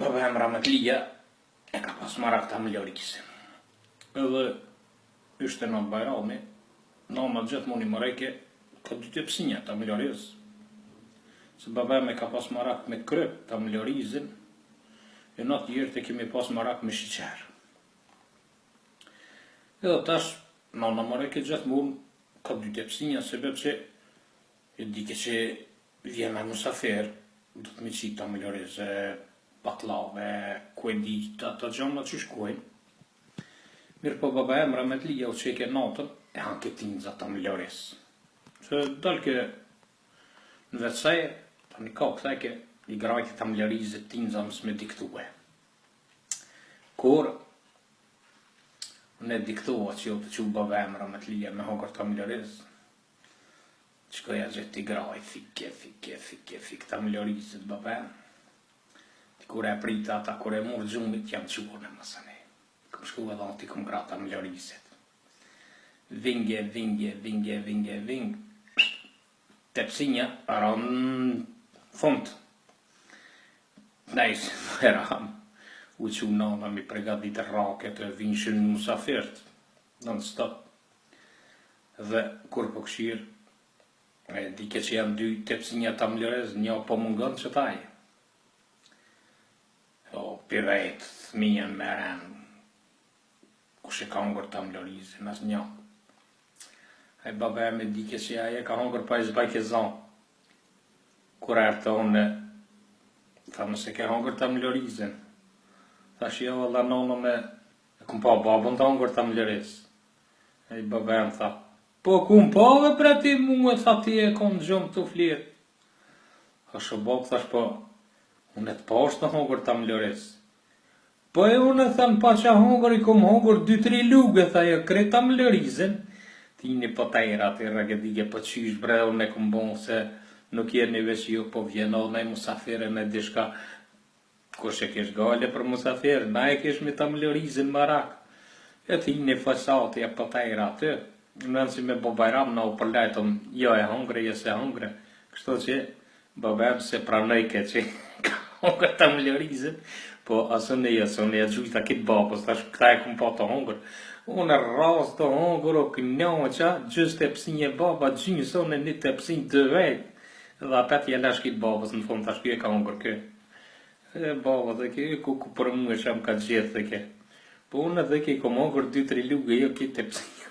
Baba em Rahmetlia e ka pas marak ta Mlorisë. Edhe ishte në Bajrami, nama gjithmonë i marrëke ka dy tepsinja ta Mlorisë. Se baba em e ka pas marak me kryp ta Mlorizën, e natë jërë të kemi pas marak me shiqer. Edhe tash, nana marrëke gjithmonë ka dy tepsinja, sebeb që e dike që vjen me musafer, do të me qitë ta Mlorizë, baklave, ku e di ato gjona që shkojnë. Mirë po baba em Rahmetlia u qeke natën e hanke tinza ta Mlorisë. Që dalke në vetësaj, ta një ka këtheke, i grajke ta Mlorizë tinza mësme diktue. Kur ne diktua që jo të që baba em Rahmetlia me hongër ta Mlorizë, qëkoja gjithë t'i graj, fike ta Mlorizët baba em. Kur e prita ata, kur e murë gjumit, jam quar në mësane. Këm shku edhe ati këm grata Mlorisit. Vingje. Tepsinja, aron fund. Nejs, eram. U që nana mi pregadit raket e vinshin në musafirt. Non stop. Dhe kur po këshir, dike që janë dy tepsinja ta Mloriz, një po mungon që taj. Pivet, thmijën me ren, kush e ka hongër ta Mlorizën, as një. E baba e me dike që aje ka hongër pa i zbajke zon. Kur e të unë, tha mëse ke hongër ta Mlorizën. Thash jo, valla nono me, e kum pa babën ta hongër ta Mlorizë. E baba e më tha, po kum pa dhe pra ti muë, tha ti e kom gjumë të flirt. Thash o babë, thash po, unë e të pashtë në hongër ta Mlorizë. Po e unë e thanë pa që hongër i kom hongër 2-3 lugë, tha jo kret ta Mlorizën. Ti një po tajra të ragedike po qysh bre, unë e kom bon se nuk jeni veç ju, po vjeno në i musafire në dishka. Kush e kesh gale për musafire, na e kesh me ta Mlorizën marak. E ti një fësati e po tajra të. Në nësi me bo Bajram në u përlejtëm, jo e hongre, jo se hongre. Kështu që babem se pranojke që ka hongër ta Mlorizën. Po asën e gjujta kitë babës, tash këta e kum pa të hongër. Unë ras të hongër, o kënjoqa, gjës të epsinje baba, gjynës, unë një të epsinj 2 vetë. Dhe apet jelash kitë babës, në fund tash kjo e ka hongër kë. E baba dhe kjo, ku për mu e shem ka gjithë dhe kjo. Po unë edhe kjo i kom hongër 2-3 lugë, jo kitë epsinje.